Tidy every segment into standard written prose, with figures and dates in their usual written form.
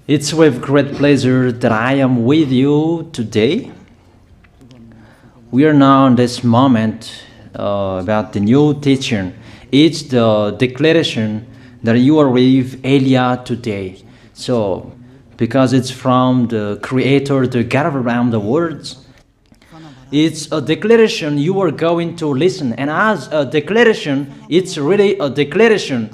It's with great pleasure that I am with you today. We are now in this moment about the new teaching. It's the declaration that you are with Elia today. So, because it's from the Creator, the God of around the words, it's a declaration you are going to listen. And as a declaration, it's really a declaration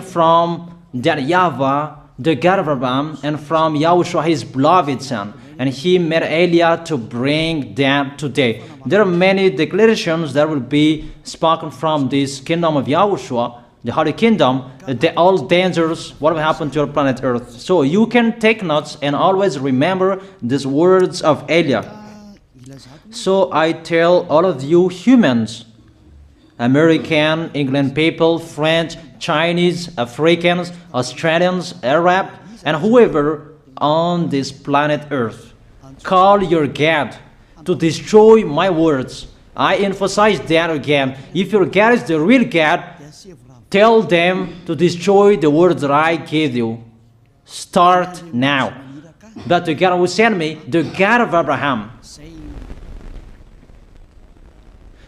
from that YAHVAH, the God of Abraham, and from YAHOSHUAH, his beloved son. And he made Elia to bring them today. There are many declarations that will be spoken from this kingdom of YAHOSHUAH, the Holy Kingdom, all dangers, what will happen to your planet Earth. So you can take notes and always remember these words of Elia. So I tell all of you humans, American, England people, French, Chinese, Africans, Australians, Arab, and whoever on this planet Earth, call your God to destroy my words. I emphasize that again. If your God is the real God, tell them to destroy the words that I gave you. Start now. But the God who sent me, the God of Abraham,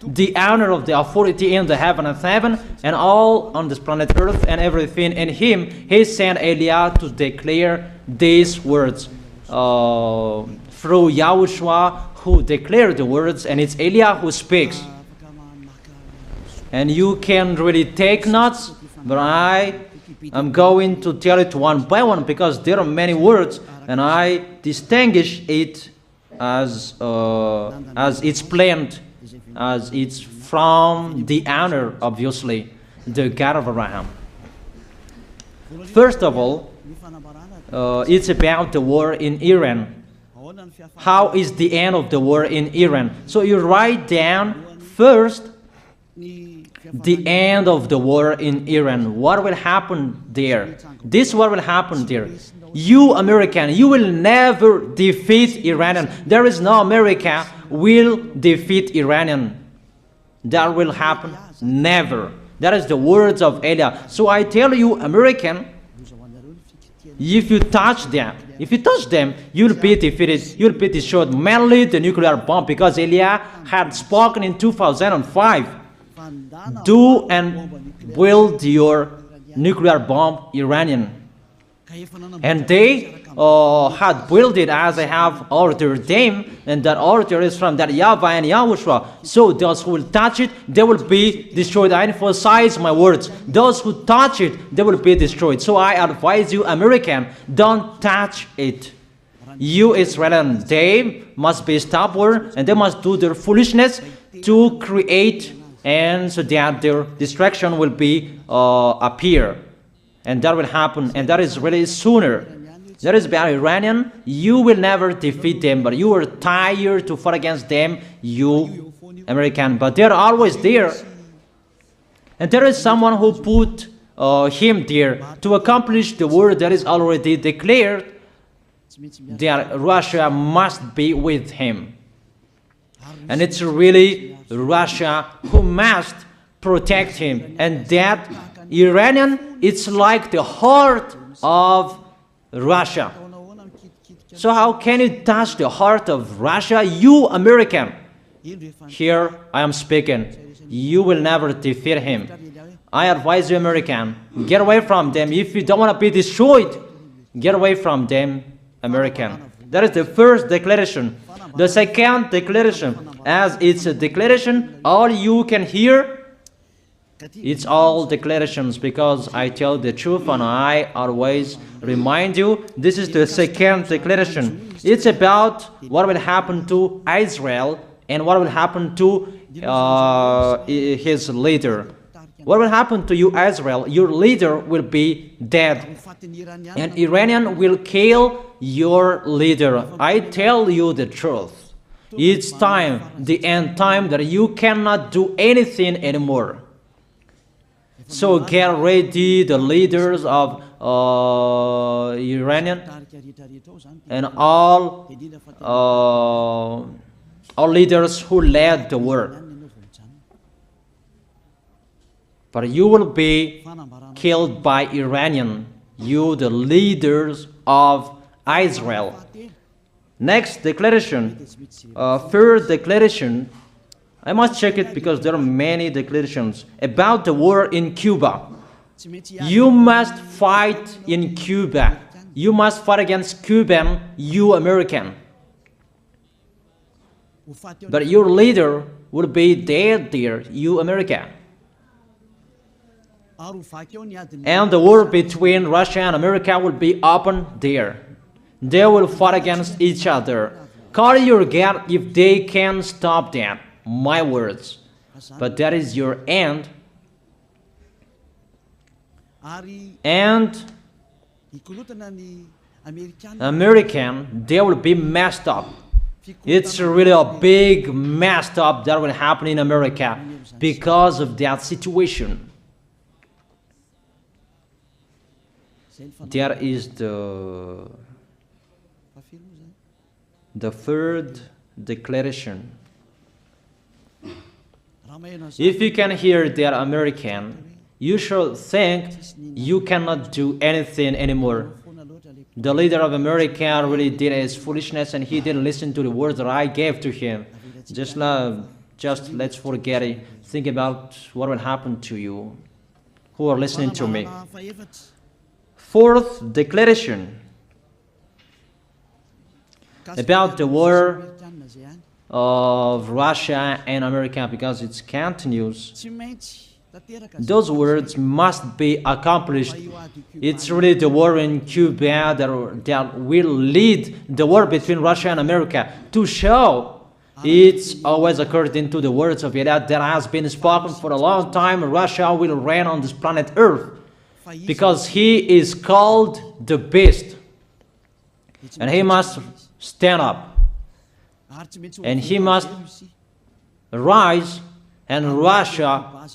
the honor of the authority in the heaven of heaven and all on this planet Earth and everything in him, he sent Elia to declare these words through YAHOSHUAH, who declared the words, and it's Elia who speaks. And you can really take notes, but I am going to tell it one by one because there are many words, and I distinguish it as it's planned, as it's from the honor, obviously, the God of Abraham. First of all, it's about the war in Iran. How is the end of the war in Iran? So you write down first the end of the war in Iran. What will happen there? This what will happen there. You American, you will never defeat Iranian. There is no America will defeat Iranian. That will happen never. That is the words of Elia. So I tell you, American, if you touch them, you'll be defeated, you'll be destroyed. Mainly the nuclear bomb, because Elia had spoken in 2005. Do and build your nuclear bomb, Iranian. And they had built it as I have ordered them, and that order is from that YAHVAH and YAHOSHUAH. So those who will touch it, they will be destroyed. I emphasize my words. Those who touch it, they will be destroyed. So I advise you, American, don't touch it. You Israelis, they must be stubborn, and they must do their foolishness to create, and so that their destruction will be appear. And that will happen, and that is really sooner. That is about Iranian. You will never defeat them, but you are tired to fight against them, you American. But they're always there. And there is someone who put him there to accomplish the word that is already declared, that Russia must be with him. And it's really Russia who must protect him. And that Iranian, it's like the heart of Russia. So how can you touch the heart of Russia? You American. Here I am speaking. You will never defeat him. I advise you, American, get away from them. If you don't want to be destroyed, get away from them, American. That is the first declaration. The second declaration, as it's a declaration, all you can hear, it's all declarations, because I tell the truth and I always remind you, this is the second declaration. It's about what will happen to Israel and what will happen to his leader. What will happen to you, Israel? Your leader will be dead, and Iranian will kill your leader. I tell you the truth. It's time, the end time, that you cannot do anything anymore. So get ready, the leaders of Iranian and all leaders who led the war. But you will be killed by Iranian. you the leaders of Israel. Next declaration, third declaration, I must check it because there are many declarations about the war in Cuba. You must fight in Cuba. You must fight against Cuban, you American. But your leader will be dead there, you America. And the war between Russia and America will be open there. They will fight against each other. Call your God if they can stop that. My words. But that is your end. And American, they will be messed up. It's really a big messed up that will happen in America because of that situation. That is the third declaration. If you can hear that American, you should think you cannot do anything anymore. The leader of America really did his foolishness and he didn't listen to the words that I gave to him. Just let's forget it. Think about what will happen to you who are listening to me. Fourth declaration about the war of Russia and America, because it continues. Those words must be accomplished. It's really the war in Cuba that will lead the war between Russia and America to show it's always according to the words of YAH that has been spoken for a long time. Russia will reign on this planet Earth because he is called the beast and he must stand up and he must rise, and Russia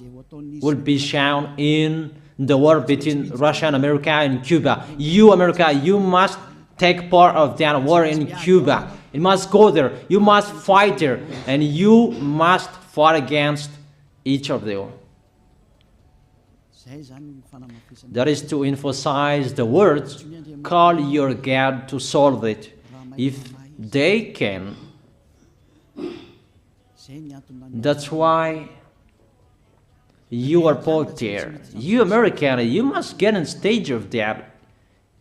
will be shown in the war between Russia and America and Cuba. You, America, you must take part of that war in Cuba. You must go there. You must fight there. And you must fight against each of them. That is to emphasize the words, call your God to solve it. If they can, that's why you are put there. You American, you must get on stage of that.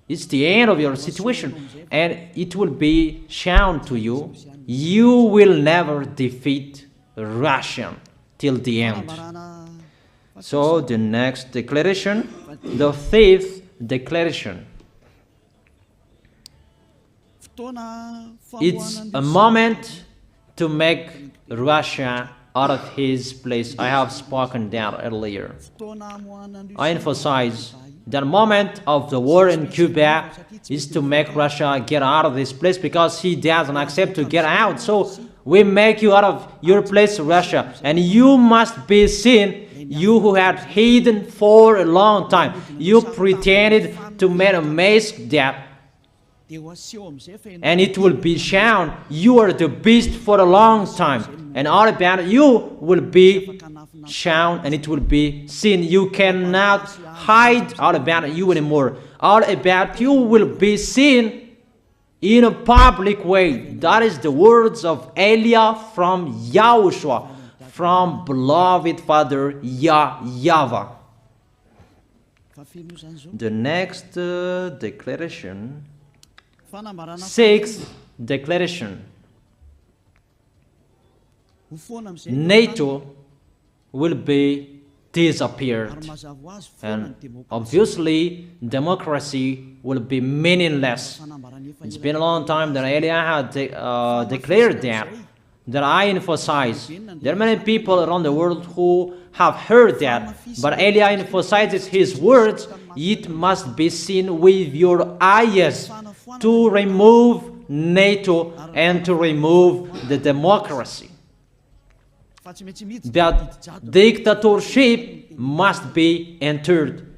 It's the end of your situation, and it will be shown to you. You will never defeat Russia till the end. So the next declaration, the fifth declaration. It's a moment to make Russia out of his place. I have spoken that earlier. I emphasize that moment of the war in Cuba is to make Russia get out of this place because he doesn't accept to get out. So we make you out of your place, Russia, and you must be seen, you who had hidden for a long time. You pretended to make a mask that, and it will be shown you are the beast for a long time, and all about you will be shown and it will be seen. You cannot hide all about you anymore. All about you will be seen in a public way. That is the words of Elia from YAHOSHUAH, from beloved Father YAHVAH. The next declaration, sixth declaration. NATO will be disappeared, and obviously democracy will be meaningless. It's been a long time that Elia had declared that I emphasize. There are many people around the world who have heard that, but Elia emphasizes his words. It must be seen with your eyes to remove NATO and to remove the democracy. That dictatorship must be entered.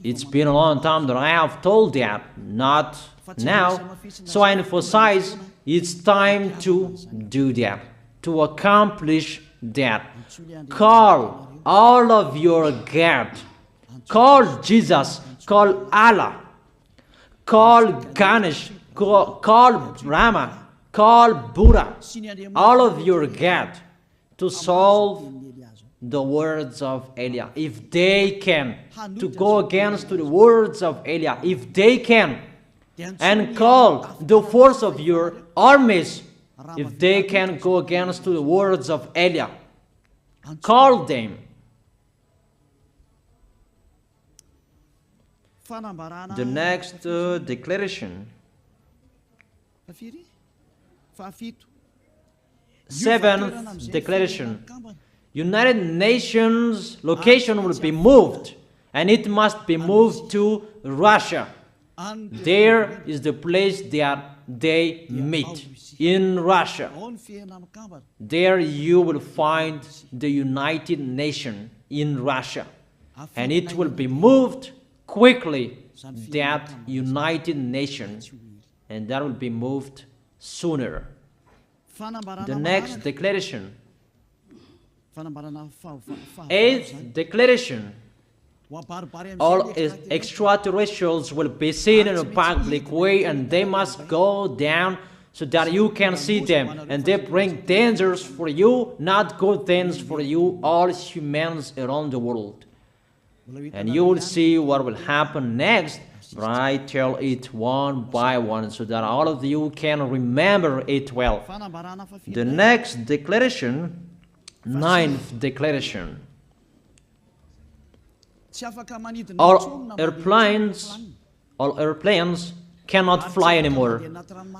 It's been a long time that I have told that, not now. So I emphasize it's time to do that, to accomplish that. Call all of your God. Call Jesus. Call Allah. call Ganesh, call Rama, call Buddha, all of your God, to solve the words of Eliah. If they can, to go against the words of Eliah, if they can, and call the force of your armies, if they can go against the words of Eliah, call them. The next declaration, seventh declaration, United Nations location will be moved, and it must be moved to Russia. There is the place that they meet, in Russia. There you will find the United Nations in Russia, and it will be moved quickly, that United Nations, and that will be moved sooner. The next declaration, eighth declaration, all extraterrestrials will be seen in a public way, and they must go down so that you can see them, and they bring dangers for you, not good things for you, all humans around the world. And you will see what will happen next, but I tell it one by one so that all of you can remember it well. The next declaration, ninth declaration, all airplanes cannot fly anymore,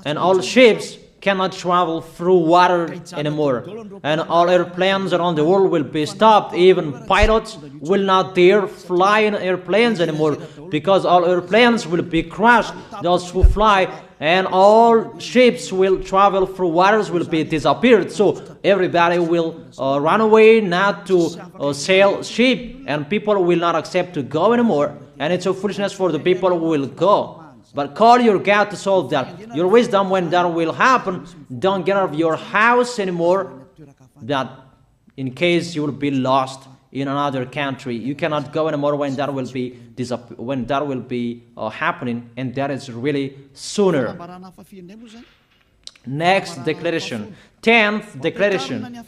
and all ships cannot travel through water anymore, and all airplanes around the world will be stopped. Even pilots will not dare fly in airplanes anymore, because all airplanes will be crashed, those who fly, and all ships will travel through waters will be disappeared. So everybody will run away not to sail ship, and people will not accept to go anymore, and it's a foolishness for the people who will go. But call your God to solve that. Your wisdom when that will happen. Don't get out of your house anymore, that in case you will be lost in another country. You cannot go anymore when that will be happening, and that is really sooner. Next declaration, 10th declaration,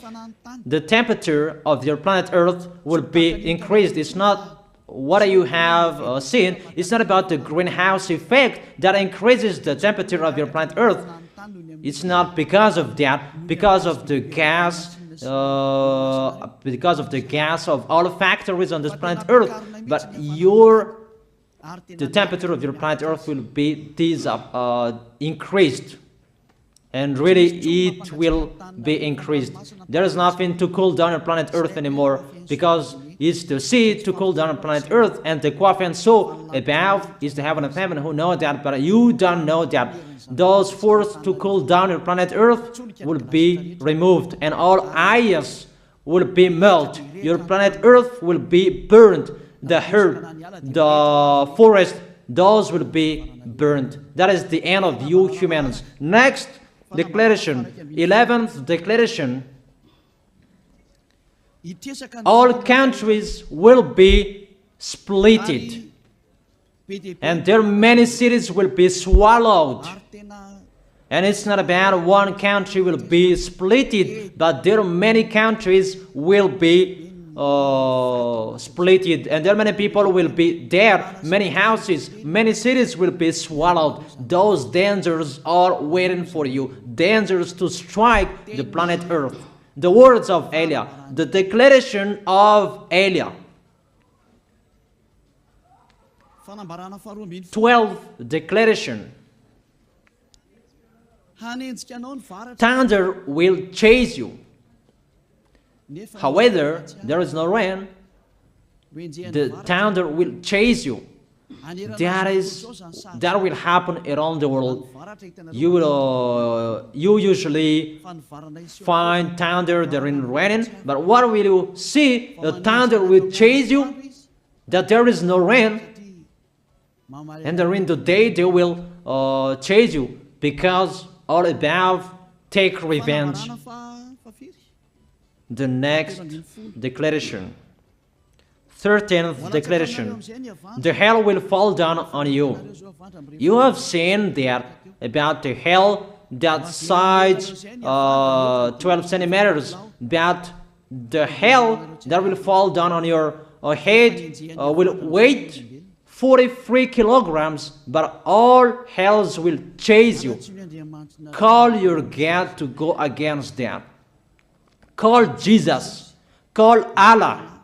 the temperature of your planet Earth will be increased. It's not what you have seen. It's not about the greenhouse effect that increases the temperature of your planet Earth. It's not because of that, because of the gas, of all factories on this planet Earth. But the temperature of your planet Earth will be increased, and really it will be increased. There is nothing to cool down your planet Earth anymore, because it's the sea to cool down planet Earth, and the Quaff and so above is the heaven of heaven, who know that, but you don't know that. Those forces to cool down your planet Earth will be removed, and all ice will be melted. Your planet Earth will be burned. The earth, the forest, those will be burned. That is the end of you humans. Next declaration, 11th declaration, all countries will be splitted, and their many cities will be swallowed. And it's not about one country will be splitted, but there are many countries will be splitted, and there many people will be there, many houses, many cities will be swallowed. Those dangers are waiting for you, dangers to strike the planet Earth. The words of Eliah, the declaration of Eliah. 12th declaration. Thunder will chase you. However, there is no rain. The thunder will chase you. That will happen around the world. You usually find thunder during raining, but what will you see? The thunder will chase you, that there is no rain, and during the day they will chase you, because all above take revenge. The next declaration, 13th declaration. The hell will fall down on you. You have seen that about the hell that size 12 centimeters, but the hell that will fall down on your head will weigh 43 kilograms, but all hells will chase you. Call your God to go against that. Call Jesus. Call Allah.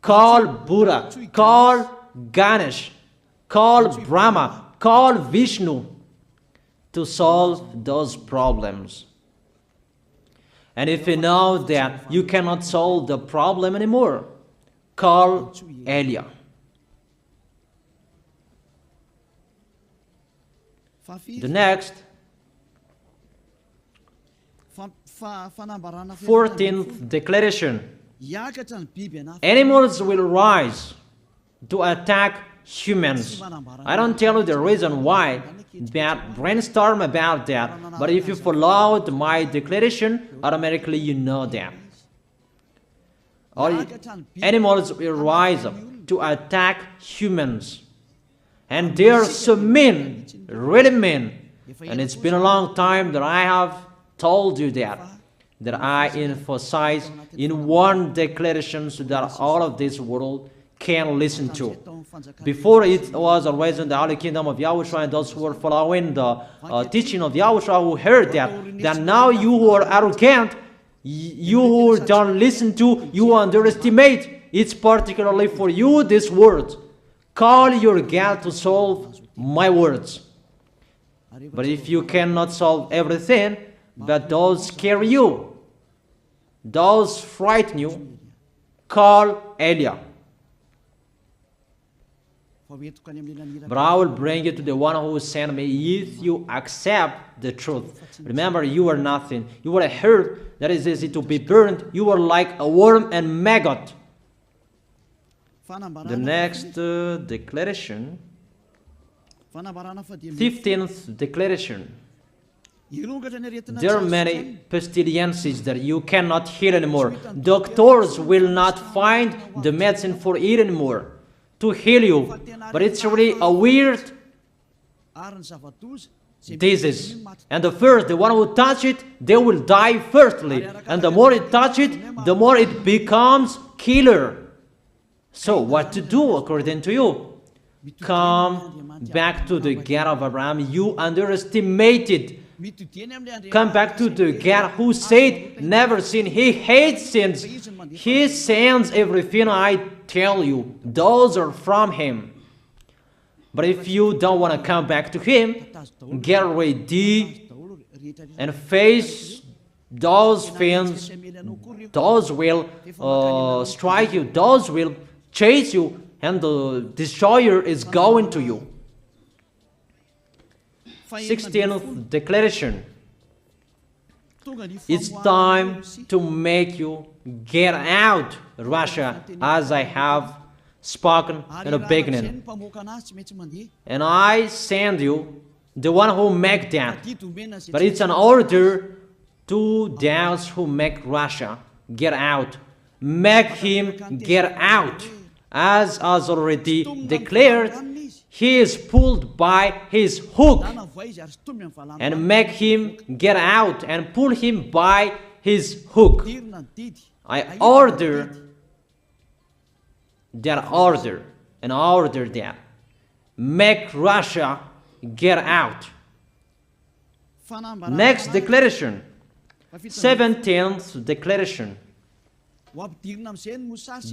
Call Buddha. Call Ganesh. Call Brahma. Call Vishnu to solve those problems. And if you know that you cannot solve the problem anymore, call YAH. The next, 14th declaration. Animals will rise to attack humans. I don't tell you the reason why, but brainstorm about that. But if you followed my declaration, automatically you know that. All animals will rise up to attack humans. And they are so mean, really mean. And it's been a long time that I have told you that I emphasize in one declaration so that all of this world can listen to. Before it was always in the Holy Kingdom of YAHOSHUAH, and those who were following the teaching of YAHOSHUAH who heard that now you who are arrogant, you who don't listen to, you underestimate. It's particularly for you, this word. Call your God to solve my words. But if you cannot solve everything, but those scare you, those frighten you, call YAH. But I will bring you to the one who sent me if you accept the truth. Remember, you are nothing. You are a herb that is easy to be burned. You are like a worm and maggot. The next declaration, 15th declaration. There are many pestilences that you cannot heal anymore. Doctors will not find the medicine for it anymore to heal you. But it's really a weird disease. And the one who touch it, they will die firstly. And the more it touch it, the more it becomes killer. So what to do according to you? Come back to the God of Abraham. You underestimated. Come back to the God who said, never sin. He hates sins. He sends everything I tell you. Those are from Him. But if you don't want to come back to Him, get ready and face those things. Those will strike you. Those will chase you. And the destroyer is going to you. 16th declaration. It's time to make you get out, Russia, as I have spoken in the beginning. And I send you the one who make that. But it's an order to those who make Russia get out. Make him get out. As already declared, he is pulled by his hook, and make him get out and pull him by his hook. I order that. Make Russia get out. Next declaration, 17th declaration.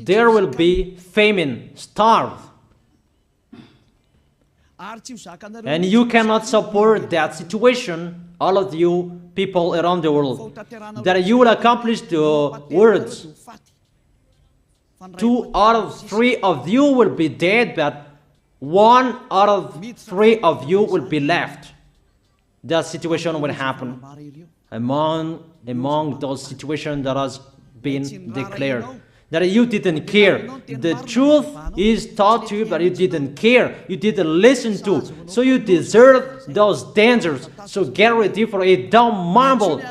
There will be famine, starve. And you cannot support that situation, all of you people around the world, that you will accomplish the words. 2 out of 3 of you will be dead, but 1 out of 3 of you will be left. That situation will happen among those situations that has been declared. That you didn't care. The truth is taught to you, but you didn't care. You didn't listen to. So you deserve those dangers. So get ready for it. Don't mumble.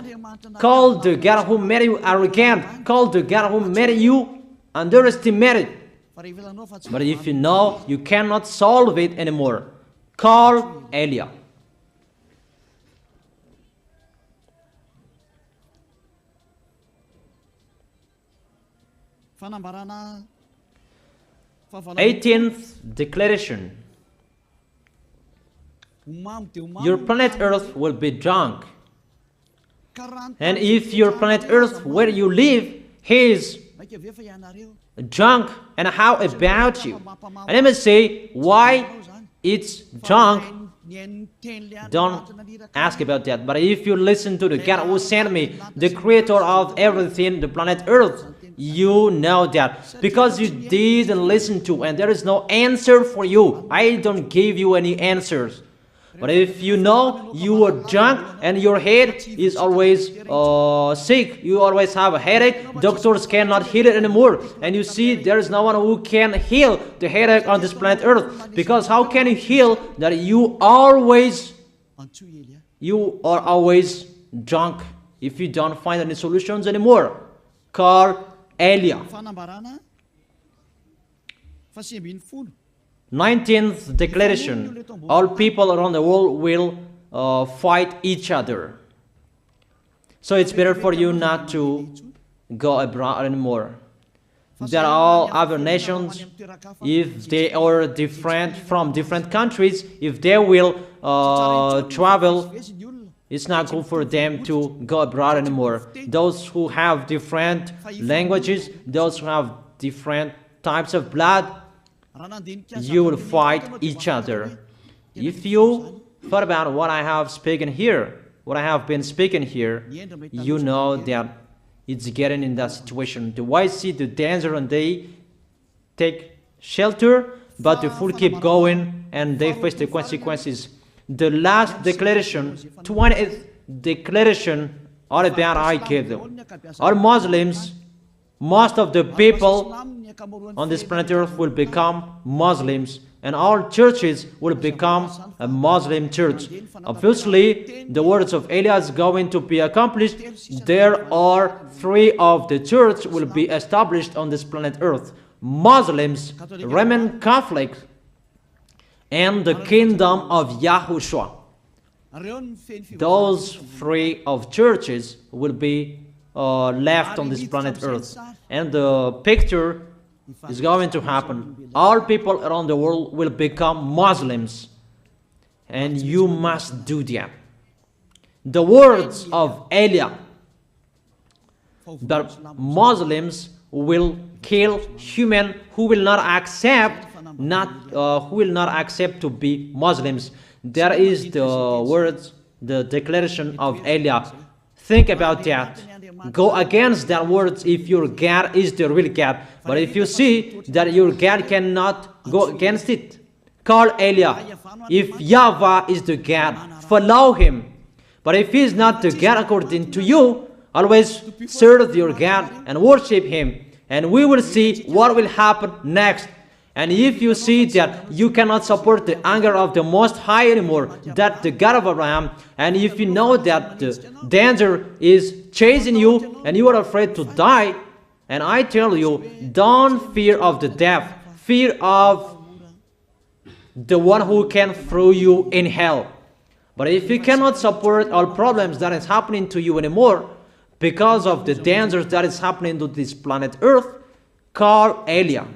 Call the God who made you arrogant. Call the God who made you underestimate it. But if you know you cannot solve it anymore, call Eliah. Eighteenth declaration. Your planet Earth will be drunk. And if your planet Earth where you live is drunk, and how about you? And let me say why it's drunk. Don't ask about that. But if you listen to the God who sent me, the creator of everything, the planet Earth, you know that. Because you didn't listen to, and there is no answer for you. I don't give you any answers. But if you know you are drunk and your head is always sick, you always have a headache, doctors cannot heal it anymore. And you see there is no one who can heal the headache on this planet Earth. Because how can you heal that you are always drunk if you don't find any solutions anymore? Call Eliah. 19th declaration. All people around the world will fight each other. So it's better for you not to go abroad anymore. There are all other nations, if they are different from different countries, if they will travel, it's not good for them to go abroad anymore. Those who have different languages, those who have different types of blood, you will fight each other. If you thought about what I have spoken here, what I have been speaking here, you know that it's getting in that situation. The wise see the danger and they take shelter, but the fool keep going and they face the consequences. The last declaration, 20th declaration, all about I gave them. All Muslims, most of the people on this planet Earth will become Muslims, and all churches will become a Muslim church. Obviously, the words of Eliah is going to be accomplished. There are 3 of the church will be established on this planet Earth: Muslims, Roman Catholics, and the kingdom of YAHOSHUAH. Those 3 of churches will be left on this planet Earth, and the picture is going to happen. All people around the world will become Muslims, and you must do that. The words of Eliah, that Muslims will kill human who will not accept to be Muslims. That is the words, the declaration of Eliah. Think about that. Go against that words if your God is the real God. But if you see that your God cannot go against it, call Eliah. If YAHVAH is the God, follow him. But if he is not the God according to you, always serve your God and worship him. And we will see what will happen next. And if you see that you cannot support the anger of the Most High anymore, that the God of Abraham, and if you know that the danger is chasing you and you are afraid to die, and I tell you, don't fear of the death, fear of the one who can throw you in hell. But if you cannot support all problems that is happening to you anymore, because of the dangers that is happening to this planet Earth, call Eliah.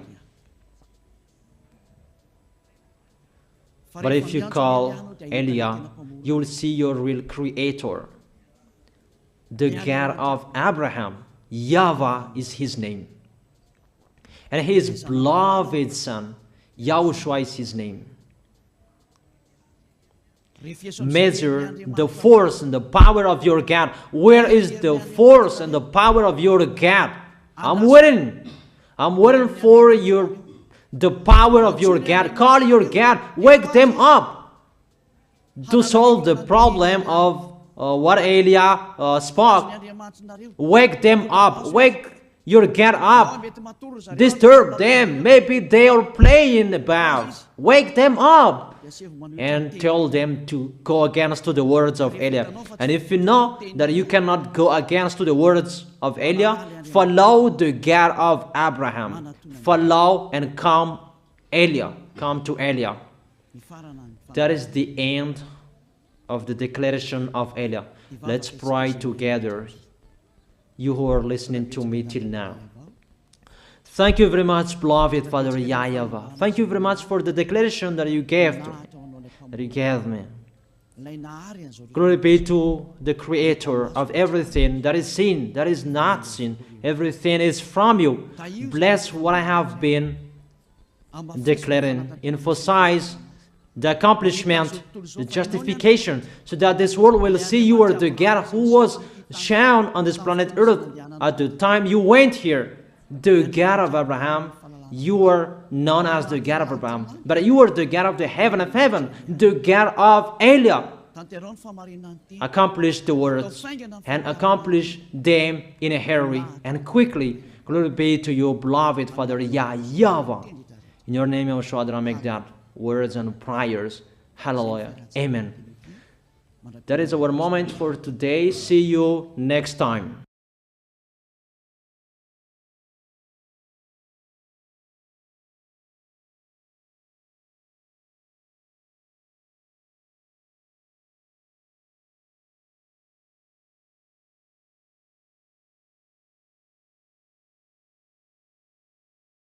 But if you call Eliah, you will see your real creator, the God of Abraham. YAHVAH is his name. And his beloved son, YAHOSHUAH is his name. Measure the force and the power of your God. Where is the force and the power of your God? I'm waiting. I'm waiting for the power of your God. Call your God. Wake them up to solve the problem of what Eliah spoke. Wake them up. Wake your God up. Disturb them. Maybe they are playing about. Wake them up. and tell them to go against to the words of Eliah. And if you know that you cannot go against to the words of Eliah, follow the God of Abraham. Follow and come Eliah. Come to Eliah. That is the end of the declaration of Eliah. Let's pray together, you who are listening to me till now. Thank you very much, beloved Father YAHVAH. Thank you very much for the declaration that you gave to me, that you gave me. Glory be to the Creator of everything that is seen, that is not seen. Everything is from you. Bless what I have been declaring. Emphasize the accomplishment, the justification, so that this world will see you are the God who was shown on this planet Earth at the time you went here. The God of Abraham, you are known as the God of Abraham, but you are the God of the heaven of heaven, the God of Eliah. Accomplish the words and accomplish them in a hurry and quickly. Glory be to you, beloved Father YAHVAH. In your name, YAHOSHUAH, that I make that words and prayers. Hallelujah. Amen. That is our moment for today. See you next time.